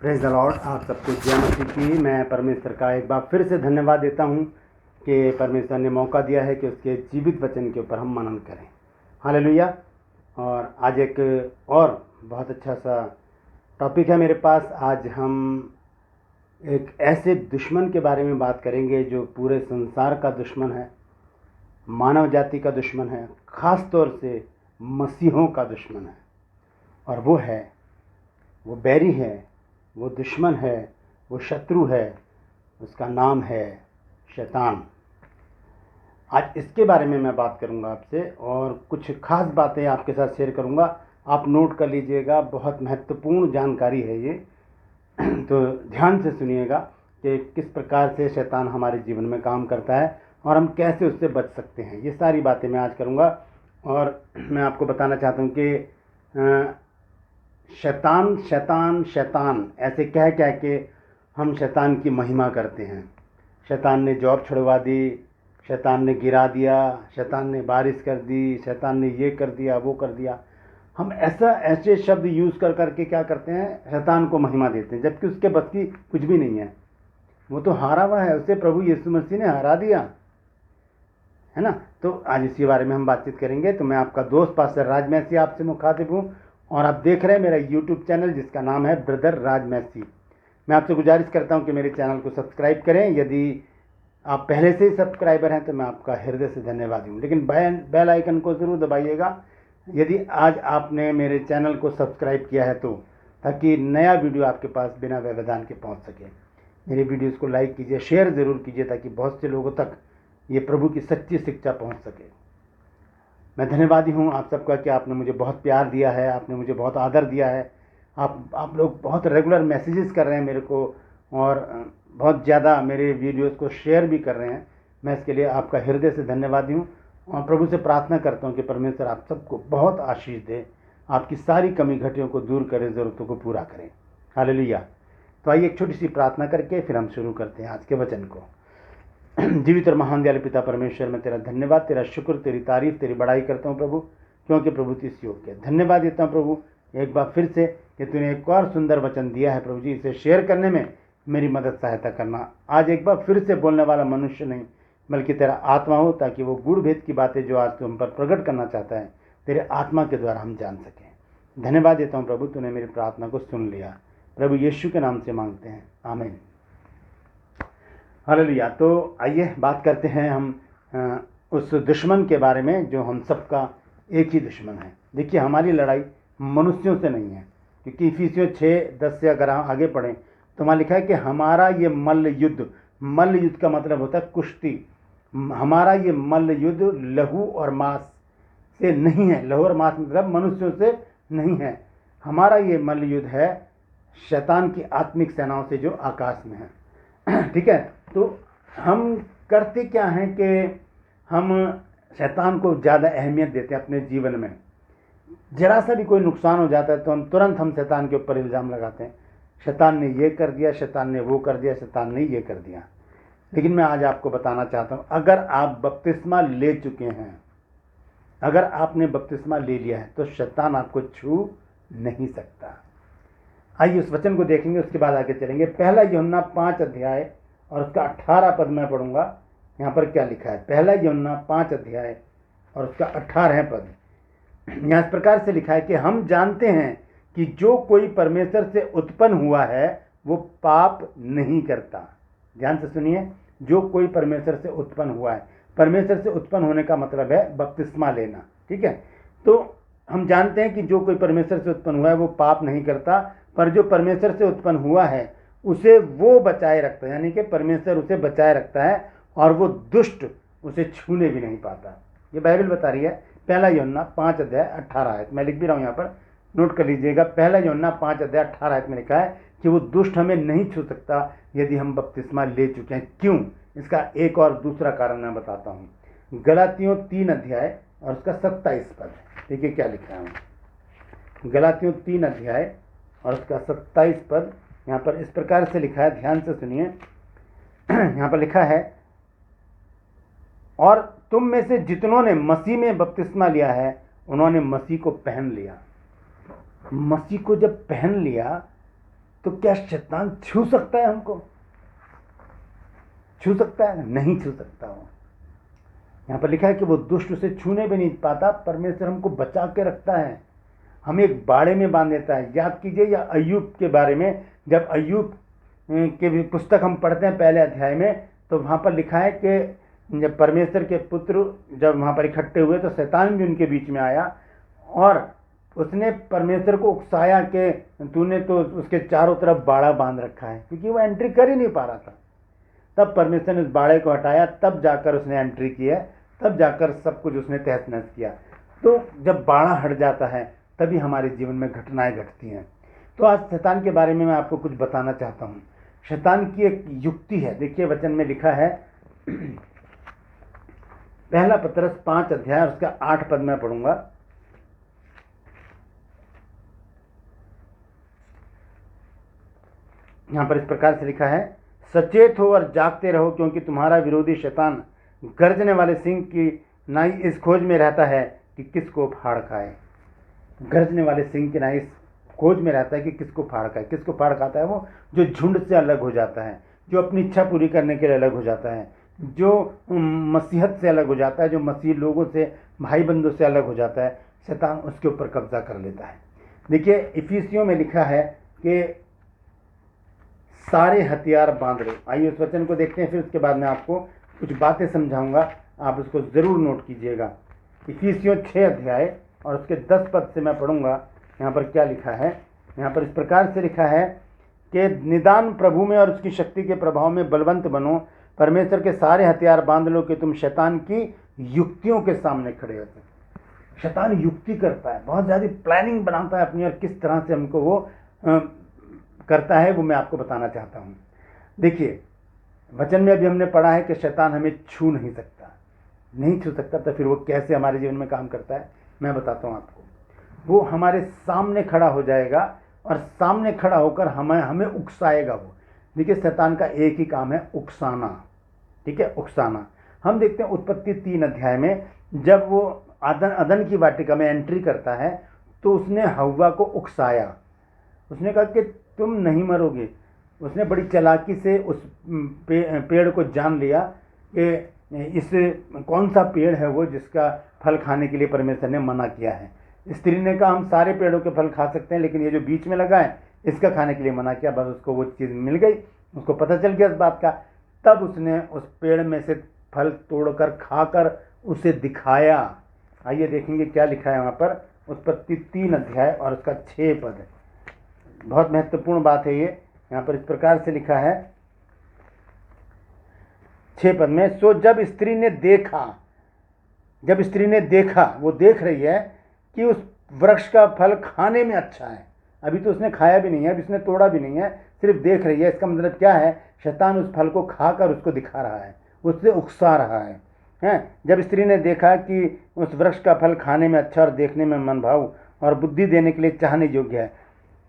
Praise the Lord. आप सबको जय मसीह की। मैं परमेश्वर का एक बार फिर से धन्यवाद देता हूं कि परमेश्वर ने मौका दिया है कि उसके जीवित वचन के ऊपर हम मनन करें। हालेलुया। और आज एक और बहुत अच्छा सा टॉपिक है मेरे पास। आज हम एक ऐसे दुश्मन के बारे में बात करेंगे जो पूरे संसार का दुश्मन है, मानव जाति का दुश्मन है, ख़ास तौर से मसीहों का दुश्मन है। और वो बैरी है, वो दुश्मन है, वो शत्रु है। उसका नाम है शैतान। आज इसके बारे में मैं बात करूंगा आपसे और कुछ खास बातें आपके साथ शेयर करूंगा। आप नोट कर लीजिएगा, बहुत महत्वपूर्ण जानकारी है ये। तो ध्यान से सुनिएगा कि किस प्रकार से शैतान हमारे जीवन में काम करता है और हम कैसे उससे बच सकते हैं। ये सारी बातें मैं आज करूंगा। और मैं आपको बताना चाहता हूँ कि शैतान शैतान शैतान ऐसे कह के हम शैतान की महिमा करते हैं। शैतान ने जॉब छुड़वा दी, शैतान ने गिरा दिया, शैतान ने बारिश कर दी, शैतान ने ये कर दिया, वो कर दिया। हम ऐसे शब्द यूज़ कर करके क्या करते हैं, शैतान को महिमा देते हैं, जबकि उसके बस की कुछ भी नहीं है। वो तो हारा हुआ है, उसे प्रभु यीशु मसीह ने हरा दिया है ना। तो आज इसी बारे में हम बातचीत करेंगे। तो मैं आपका दोस्त पास्टर राज मैसी आपसे मुखातिब हूँ और आप देख रहे हैं मेरा यूट्यूब चैनल जिसका नाम है ब्रदर राज मैसी। मैं आपसे गुजारिश करता हूं कि मेरे चैनल को सब्सक्राइब करें। यदि आप पहले से ही सब्सक्राइबर हैं तो मैं आपका हृदय से धन्यवाद दूँ, लेकिन बेल आइकन को ज़रूर दबाइएगा यदि आज आपने मेरे चैनल को सब्सक्राइब किया है तो, ताकि नया वीडियो आपके पास बिना व्यवधान के पहुँच सके। मेरी वीडियोज़ को लाइक कीजिए, शेयर ज़रूर कीजिए, ताकि बहुत से लोगों तक ये प्रभु की सच्ची शिक्षा पहुँच सके। मैं धन्यवादी हूँ आप सबका कि आपने मुझे बहुत प्यार दिया है, आपने मुझे बहुत आदर दिया है। आप लोग बहुत रेगुलर मैसेजेस कर रहे हैं मेरे को और बहुत ज़्यादा मेरे वीडियोस को शेयर भी कर रहे हैं। मैं इसके लिए आपका हृदय से धन्यवादी हूँ और प्रभु से प्रार्थना करता हूँ कि परमेश्वर आप सबको बहुत आशीष दे, आपकी सारी कमी घटियों को दूर करे, ज़रूरतों को पूरा करें। हालेलुया। तो आइए एक छोटी सी प्रार्थना करके फिर हम शुरू करते हैं आज के वचन को। जीवित और महान दयालु पिता परमेश्वर, मैं तेरा धन्यवाद, तेरा शुक्र, तेरी तारीफ, तेरी बड़ाई करता हूँ प्रभु, क्योंकि प्रभु तू इस योग्य है। धन्यवाद देता हूँ प्रभु एक बार फिर से कि तूने एक और सुंदर वचन दिया है प्रभु जी। इसे शेयर करने में मेरी मदद सहायता करना। आज एक बार फिर से बोलने वाला मनुष्य नहीं बल्कि तेरा आत्मा हो, ताकि वो गूढ़ भेद की बातें जो आज तू हम पर प्रकट करना चाहता है तेरे आत्मा के द्वारा हम जान सकें। धन्यवाद देता हूँ प्रभु, तूने मेरी प्रार्थना को सुन लिया। प्रभु यीशु के नाम से मांगते हैं, आमीन। हालेलुया। तो आइए बात करते हैं हम उस दुश्मन के बारे में जो हम सबका एक ही दुश्मन है। देखिए, हमारी लड़ाई मनुष्यों से नहीं है, क्योंकि इफिसियों 6:10 से अगर हम आगे पढ़ें तो वहाँ लिखा है कि हमारा ये मल्ल युद्ध का मतलब होता है कुश्ती। हमारा ये मल्ल युद्ध लहू और मांस से नहीं है। लहू और मांस मतलब मनुष्यों से नहीं है। हमारा ये मल्ल युद्ध है शैतान की आत्मिक सेनाओं से जो आकाश में है। ठीक है। तो हम करते क्या हैं कि हम शैतान को ज़्यादा अहमियत देते हैं अपने जीवन में। जरा सा भी कोई नुकसान हो जाता है तो हम शैतान के ऊपर इल्ज़ाम लगाते हैं। शैतान ने ये कर दिया, शैतान ने वो कर दिया, शैतान ने ये कर दिया। लेकिन मैं आज आपको बताना चाहता हूँ, अगर आप बपतिस्मा ले चुके हैं, अगर आपने बपतिस्मा ले लिया है तो शैतान आपको छू नहीं सकता। आइए उस वचन को देखेंगे, उसके बाद आगे चलेंगे। पहला यूहन्ना 5 अध्याय और उसका 18 पद मैं पढ़ूंगा। यहाँ पर क्या लिखा है, पहला यूहन्ना 5 अध्याय और उसका 18 पद। यहाँ इस प्रकार से लिखा है कि हम जानते हैं कि जो कोई परमेश्वर से उत्पन्न हुआ है वो पाप नहीं करता। ध्यान से सुनिए, जो कोई परमेश्वर से उत्पन्न हुआ है। परमेश्वर से उत्पन्न होने का मतलब है बपतिस्मा लेना। ठीक है। तो हम जानते हैं कि जो कोई परमेश्वर से उत्पन्न हुआ है वो पाप नहीं करता, पर जो परमेश्वर से उत्पन्न हुआ है उसे वो बचाए रखता है, यानी कि परमेश्वर उसे बचाए रखता है और वो दुष्ट उसे छूने भी नहीं पाता। ये बाइबल बता रही है। पहला यूहन्ना 5 अध्याय 18 आयत, मैं लिख भी रहा हूँ यहाँ पर, नोट कर लीजिएगा। पहला यूहन्ना 5 अध्याय 18 आयत में लिखा है कि वो दुष्ट हमें नहीं छू सकता यदि हम बपतिस्मा ले चुके हैं। क्यों? इसका एक और दूसरा कारण मैं बताता हूँ। गलातियों 3 अध्याय और उसका 27 पद। देखिए क्या लिखा है। गलातियों 3 अध्याय और उसका 27 पद यहाँ पर इस प्रकार से लिखा है, ध्यान से सुनिए। यहाँ पर लिखा है, और तुम में से जितनों ने मसीह में बपतिस्मा लिया है उन्होंने मसीह को पहन लिया। मसीह को जब पहन लिया तो क्या शैतान छू सकता है हमको? छू सकता है? नहीं छू सकता। वो यहाँ पर लिखा है कि वो दुष्ट उसे छूने भी नहीं पाता। परमेश्वर हमको बचा के रखता है, हमें एक बाड़े में बांध देता है। याद कीजिए या अय्यूब के बारे में, जब अय्यूब के भी पुस्तक हम पढ़ते हैं पहले अध्याय में, तो वहाँ पर लिखा है कि जब परमेश्वर के पुत्र जब वहाँ पर इकट्ठे हुए तो शैतान भी उनके बीच में आया और उसने परमेश्वर को उकसाया कि तूने तो उसके चारों तरफ बाड़ा बांध रखा है, क्योंकि वो एंट्री कर ही नहीं पा रहा था। तब परमेश्वर ने उस बाड़े को हटाया, तब जाकर उसने एंट्री की है, तब जाकर सब कुछ उसने तहस नहस किया। तो जब बाड़ा हट जाता है तभी हमारे जीवन में घटनाएं घटती हैं। तो आज शैतान के बारे में मैं आपको कुछ बताना चाहता हूँ। शैतान की एक युक्ति है। देखिए वचन में लिखा है, पहला पतरस 5 अध्याय और उसका 8 पद में पढ़ूंगा। यहाँ पर इस प्रकार से लिखा है, सचेत हो और जागते रहो, क्योंकि तुम्हारा विरोधी शैतान गर्जने वाले सिंह की नाई इस खोज में रहता है कि किसको फाड़ खाए। गर्जने वाले सिंह की नाई इस खोज में रहता है कि किसको फाड़ खाए। किसको फाड़ खाता है? वो जो झुंड से अलग हो जाता है, जो अपनी इच्छा पूरी करने के लिए अलग हो जाता है, जो मसीहत से अलग हो जाता है, जो मसीह लोगों से, भाई बंधुओं से अलग हो जाता है, शैतान उसके ऊपर कब्जा कर लेता है। देखिए इफिसियों में लिखा है कि सारे हथियार बांध लो। आइए उस वचन को देखते हैं, फिर उसके बाद मैं आपको कुछ बातें समझाऊंगा, आप उसको ज़रूर नोट कीजिएगा। इफिसियों 6 अध्याय और उसके 10 पद से मैं पढ़ूंगा। यहाँ पर क्या लिखा है? यहाँ पर इस प्रकार से लिखा है कि निदान प्रभु में और उसकी शक्ति के प्रभाव में बलवंत बनो, परमेश्वर के सारे हथियार बांध लो कि तुम शैतान की युक्तियों के सामने खड़े हो सके। शैतान युक्ति करता है, बहुत ज़्यादा प्लानिंग बनाता है अपनी, और किस तरह से हमको वो करता है वो मैं आपको बताना चाहता हूँ। देखिए वचन में अभी हमने पढ़ा है कि शैतान हमें छू नहीं सकता, नहीं छू सकता, तो फिर वो कैसे हमारे जीवन में काम करता है मैं बताता हूँ आपको। वो हमारे सामने खड़ा हो जाएगा और सामने खड़ा होकर हमें उकसाएगा। वो देखिए शैतान का एक ही काम है, उकसाना। ठीक है, उकसाना। हम देखते हैं उत्पत्ति 3 अध्याय में, जब वो अदन की वाटिका में एंट्री करता है तो उसने हव्वा को उकसाया। उसने कहा कि तुम नहीं मरोगे। उसने बड़ी चालाकी से उस पेड़ को जान लिया कि इस कौन सा पेड़ है वो जिसका फल खाने के लिए परमेश्वर ने मना किया है। स्त्री ने कहा हम सारे पेड़ों के फल खा सकते हैं, लेकिन ये जो बीच में लगा है इसका खाने के लिए मना किया। बस उसको वो चीज़ मिल गई, उसको पता चल गया इस बात का। तब उसने उस पेड़ में से फल तोड़कर खाकर उसे दिखाया। आइए देखेंगे क्या लिखा है वहाँ पर, उत्पत्ति 3 अध्याय और उसका 6 पद। बहुत महत्वपूर्ण बात है ये। यहाँ पर इस प्रकार से लिखा है 6 पद में, सो जब स्त्री ने देखा, वो देख रही है कि उस वृक्ष का फल खाने में अच्छा है। अभी तो उसने खाया भी नहीं है, अभी उसने तोड़ा भी नहीं है, सिर्फ देख रही है। इसका मतलब क्या है? शैतान उस फल को खाकर उसको दिखा रहा है, उससे उकसा रहा है। जब स्त्री ने देखा कि उस वृक्ष का फल खाने में अच्छा और देखने में मनभाऊ और बुद्धि देने के लिए चाहने योग्य है,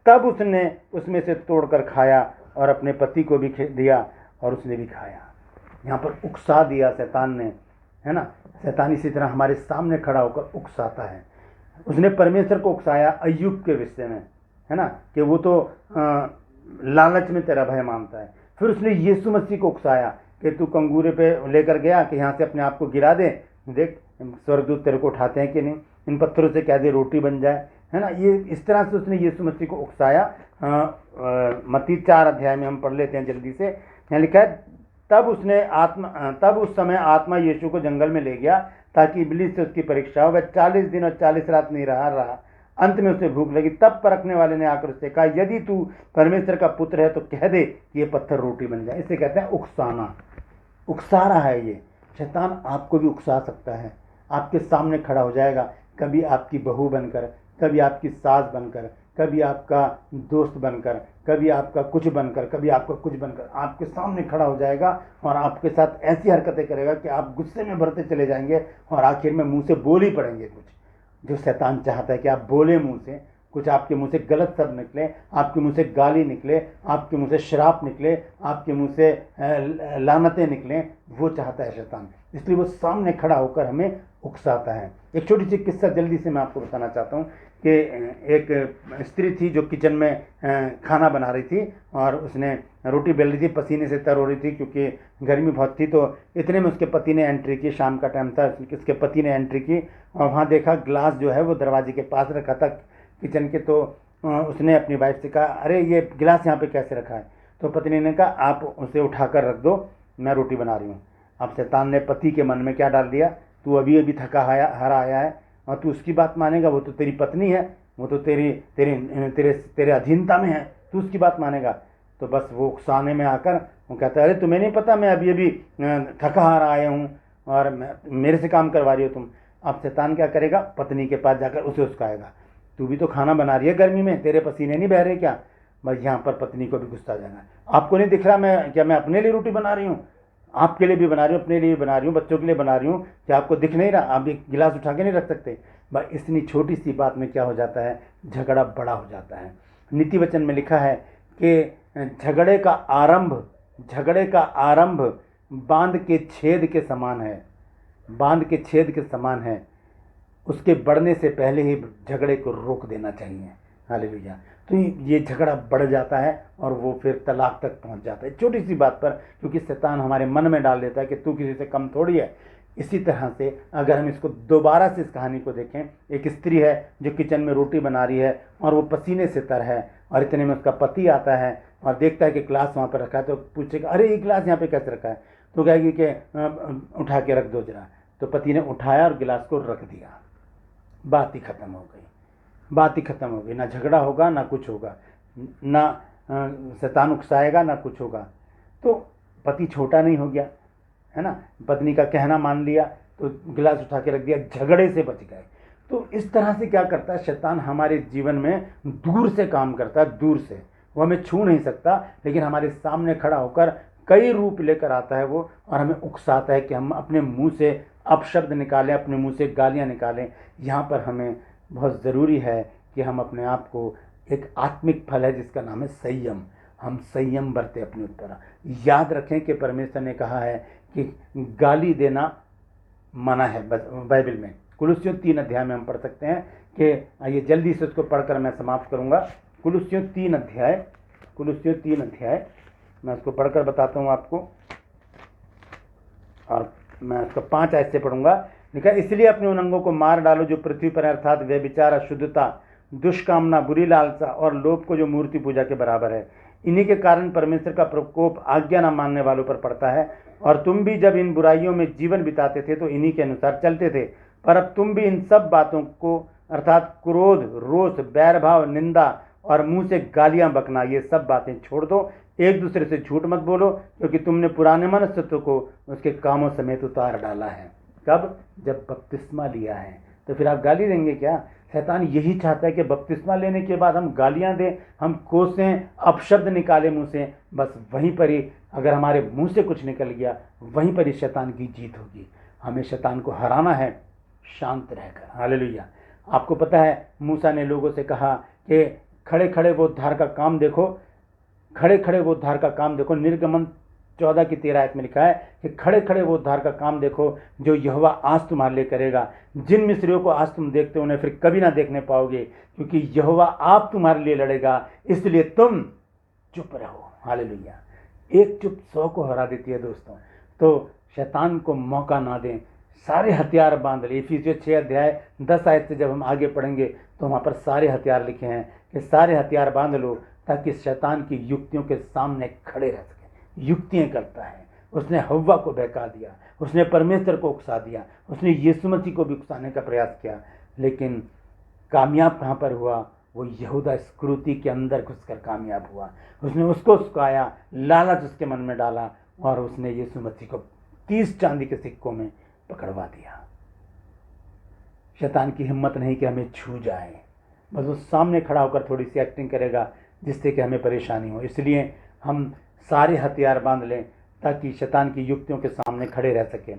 तब उसने उसमें से तोड़कर खाया और अपने पति को भी दिया और उसने भी खाया। यहाँ पर उकसा दिया शैतान ने, है ना। शैतान इसी तरह हमारे सामने खड़ा होकर उकसाता है। उसने परमेश्वर को उकसाया अय्यूब के विषय में, है ना, कि वो तो लालच में तेरा भय मानता है। फिर उसने यीशु मसीह को उकसाया कि तू कंगूरे पे लेकर गया कि यहाँ से अपने आप को गिरा दे, देख स्वर्गदूत तेरे को उठाते हैं कि नहीं, इन पत्थरों से कह दे रोटी बन जाए, है ना। ये इस तरह से उसने यीशु मसीह को उकसाया। मत्ती 4 अध्याय में हम पढ़ लेते हैं जल्दी से। यहाँ लिखा है, तब उस समय आत्मा यीशु को जंगल में ले गया ताकि इब्लीस से उसकी परीक्षा हो। वह 40 दिन और 40 रात नहीं रहा। अंत में उसे भूख लगी। तब परखने वाले ने आकर उससे कहा, यदि तू परमेश्वर का पुत्र है तो कह दे कि ये पत्थर रोटी बन जाए। इसे कहते हैं उकसाना। उकसा रहा है ये शैतान। आपको भी उकसा सकता है, आपके सामने खड़ा हो जाएगा, कभी आपकी बहू बनकर, कभी आपकी सास बनकर, कभी आपका दोस्त बनकर, कभी आपका कुछ बनकर, कभी आपका कुछ बनकर आपके सामने खड़ा हो जाएगा और आपके साथ ऐसी हरकतें करेगा कि आप गुस्से में भरते चले जाएंगे और आखिर में मुंह से बोल ही पड़ेंगे कुछ, जो शैतान चाहता है कि आप बोले मुंह से कुछ, आपके मुंह से गलत शब्द निकले, आपके मुंह से गाली निकले, आपके मुंह से श्राप निकले, आपके मुंह से लानतें निकलें। वो चाहता है शैतान, इसलिए वो सामने खड़ा होकर हमें उकसाता है। एक छोटी सी किस्सा जल्दी से मैं आपको बताना चाहता हूँ कि एक स्त्री थी जो किचन में खाना बना रही थी और उसने रोटी बेल रही थी, पसीने से तर हो रही थी क्योंकि गर्मी बहुत थी। तो इतने में उसके पति ने एंट्री की, शाम का टाइम था, उसके पति ने एंट्री की और वहाँ देखा ग्लास जो है वो दरवाजे के पास रखा था किचन के। तो उसने अपनी वाइफ से कहा, अरे ये गिलास यहाँ पे कैसे रखा है? तो पत्नी ने कहा, आप उसे उठाकर रख दो, मैं रोटी बना रही हूँ। अब शैतान ने पति के मन में क्या डाल दिया, तू अभी अभी थका हारा आया है और तू उसकी बात मानेगा? वो तो तेरी पत्नी है, वो तो तेरी तेरे तेरे तेरे अधीनता में है, तू उसकी बात मानेगा? तो बस वो उकसाने में आकर वो कहता है, अरे तुम्हें नहीं पता मैं अभी अभी थका हारा आया हूँ और मेरे से काम करवा रही हो तुम? अब शैतान क्या करेगा, पत्नी के पास जाकर उसे उस्काएगा, तू भी तो खाना बना रही है गर्मी में, तेरे पसीने नहीं बह रहे क्या? बस यहाँ पर पत्नी को भी गुस्सा आ जाएगा, आपको नहीं दिख रहा मैं अपने लिए रोटी बना रही हूँ? आपके लिए भी बना रही हूँ, अपने लिए भी बना रही हूँ, बच्चों के लिए बना रही हूँ, क्या आपको दिख नहीं रहा? आप एक गिलास उठा के नहीं रख सकते? बस इतनी छोटी सी बात में क्या हो जाता है, झगड़ा बड़ा हो जाता है। नीति वचन में लिखा है कि झगड़े का आरंभ बांध के छेद के समान है, बांध के छेद के समान है, उसके बढ़ने से पहले ही झगड़े को रोक देना चाहिए। हालेलुया। तो ये झगड़ा बढ़ जाता है और वो फिर तलाक तक पहुंच जाता है, छोटी सी बात पर, क्योंकि शैतान हमारे मन में डाल देता है कि तू किसी से कम थोड़ी है। इसी तरह से अगर हम इसको दोबारा से इस कहानी को देखें, एक स्त्री है जो किचन में रोटी बना रही है और वो पसीने से तर है और इतने में उसका पति आता है और देखता है कि ग्लास वहाँ पर रखा है। तो पूछेगा, अरे ये गिलास यहाँ पे कैसे रखा है? तो कहेगी कि उठा के रख दो जरा। तो पति ने उठाया और गिलास को रख दिया, बात ही खत्म हो गई, बात ही खत्म हो गई। ना झगड़ा होगा ना कुछ होगा, ना शैतान उकसाएगा ना कुछ होगा। तो पति छोटा नहीं हो गया, है ना, पत्नी का कहना मान लिया तो गिलास उठा के रख दिया, झगड़े से बच गए। तो इस तरह से क्या करता है शैतान, हमारे जीवन में दूर से काम करता है, दूर से। वो हमें छू नहीं सकता, लेकिन हमारे सामने खड़ा होकर कई रूप लेकर आता है वो, और हमें उकसाता है कि हम अपने मुंह से अपशब्द निकालें, अपने मुंह से गालियां निकालें। यहाँ पर हमें बहुत ज़रूरी है कि हम अपने आप को, एक आत्मिक फल है जिसका नाम है संयम, हम संयम बरते अपने ऊपर। याद रखें कि परमेश्वर ने कहा है कि गाली देना मना है बाइबल में। कुलुस्सियों 3 अध्याय में हम पढ़ सकते हैं कि, आइए जल्दी से उसको पढ़कर मैं समाप्त करूंगा। कुलुस्सियों 3 अध्याय मैं उसको पढ़कर बताता हूँ आपको, और मैं उसको 5 आयत से पढ़ूंगा। लिखा, इसलिए अपने उन अंगों को मार डालो जो पृथ्वी पर, अर्थात व्यभिचार, अशुद्धता, दुष्कामना, बुरी लालसा और लोभ को जो मूर्ति पूजा के बराबर है। इन्हीं के कारण परमेश्वर का प्रकोप आज्ञा न मानने वालों पर पड़ता है। और तुम भी जब इन बुराइयों में जीवन बिताते थे तो इन्हीं के अनुसार चलते थे, पर अब तुम भी इन सब बातों को, अर्थात क्रोध, रोष, बैरभाव, निंदा और मुंह से गालियां बकना, ये सब बातें छोड़ दो। एक दूसरे से झूठ मत बोलो, क्योंकि तुमने पुराने मनुष्यत्व को उसके कामों समेत उतार डाला है। कब? जब बपतिस्मा लिया है। तो फिर आप गाली देंगे क्या? शैतान यही चाहता है कि बपतिस्मा लेने के बाद हम गालियां दें, हम कोसें, अपशब्द निकालें मुंह से। बस वहीं पर ही, अगर हमारे मुंह से कुछ निकल गया, वहीं पर ही शैतान की जीत होगी। हमें शैतान को हराना है शांत रहकर। हालेलुया। आपको पता है मूसा ने लोगों से कहा कि खड़े खड़े वो उद्धार का काम देखो, खड़े खड़े वो उद्धार का काम देखो। निर्गमन 14 की 13 आयत में लिखा है कि खड़े खड़े वो उद्धार का काम देखो जो यहोवा आज तुम्हारे लिए करेगा। जिन मिस्रियों को आज तुम देखते हो उन्हें फिर कभी ना देखने पाओगे, क्योंकि यहोवा आप तुम्हारे लिए लड़ेगा, इसलिए तुम चुप रहो। हालेलुया। एक चुप 100 को हरा देती है दोस्तों। तो शैतान को मौका ना दें, सारे हथियार बांध ले। इफिसियों 6 अध्याय 10 आयत से जब हम आगे पढ़ेंगे तो वहाँ पर सारे हथियार लिखे हैं कि सारे हथियार बांध लो, ताकि शैतान की युक्तियों के सामने खड़े रह सके। युक्तियाँ करता है, उसने हव्वा को बहका दिया, उसने परमेश्वर को उकसा दिया, उसने यीशु मसीह को भी उकसाने का प्रयास किया, लेकिन कामयाब कहाँ पर हुआ? वो यहूदा इस्करियोती के अंदर घुसकर कामयाब हुआ। उसने उसको उकसाया, लालच उसके मन में डाला और उसने यीशु मसीह को 30 चांदी के सिक्कों में पकड़वा दिया। शैतान की हिम्मत नहीं कि हमें छू जाए, बस वो सामने खड़ा होकर थोड़ी सी एक्टिंग करेगा जिससे कि हमें परेशानी हो। इसलिए हम सारे हथियार बांध लें ताकि शैतान की युक्तियों के सामने खड़े रह सकें।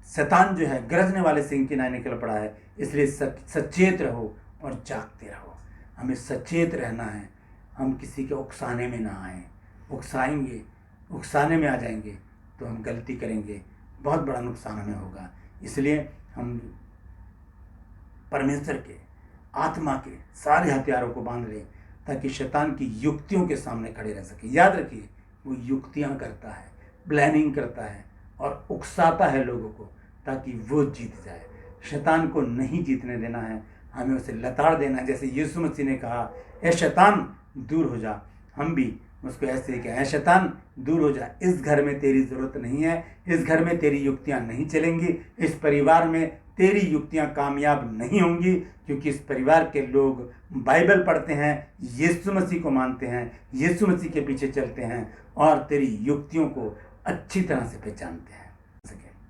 शैतान जो है गरजने वाले सिंह की नाई निकल पड़ा है, इसलिए सचेत रहो और जागते रहो। हमें सचेत रहना है, हम किसी के उकसाने में ना आए। उकसाएंगे, उकसाने में आ जाएंगे तो हम गलती करेंगे, बहुत बड़ा नुकसान हमें होगा। इसलिए हम परमेश्वर के आत्मा के सारे हथियारों को बांध लें ताकि शैतान की युक्तियों के सामने खड़े रह सके। याद रखिए, वो युक्तियां करता है, प्लानिंग करता है और उकसाता है लोगों को ताकि वो जीत जाए। शैतान को नहीं जीतने देना है, हमें उसे लताड़ देना है। जैसे यीशु मसीह ने कहा, ए शैतान दूर हो जा, हम भी उसको ऐसे ही कहें, ए शैतान दूर हो जा, इस घर में तेरी ज़रूरत नहीं है, इस घर में तेरी युक्तियां नहीं चलेंगी, इस परिवार में तेरी युक्तियां कामयाब नहीं होंगी, क्योंकि इस परिवार के लोग बाइबल पढ़ते हैं, यीशु मसीह को मानते हैं, यीशु मसीह के पीछे चलते हैं और तेरी युक्तियों को अच्छी तरह से पहचानते हैं।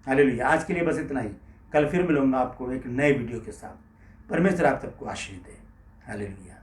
हालेलुया। आज के लिए बस इतना ही। कल फिर मिलूंगा आपको एक नए वीडियो के साथ। परमेश्वर आप सबको आशीष दे। हालेलुया।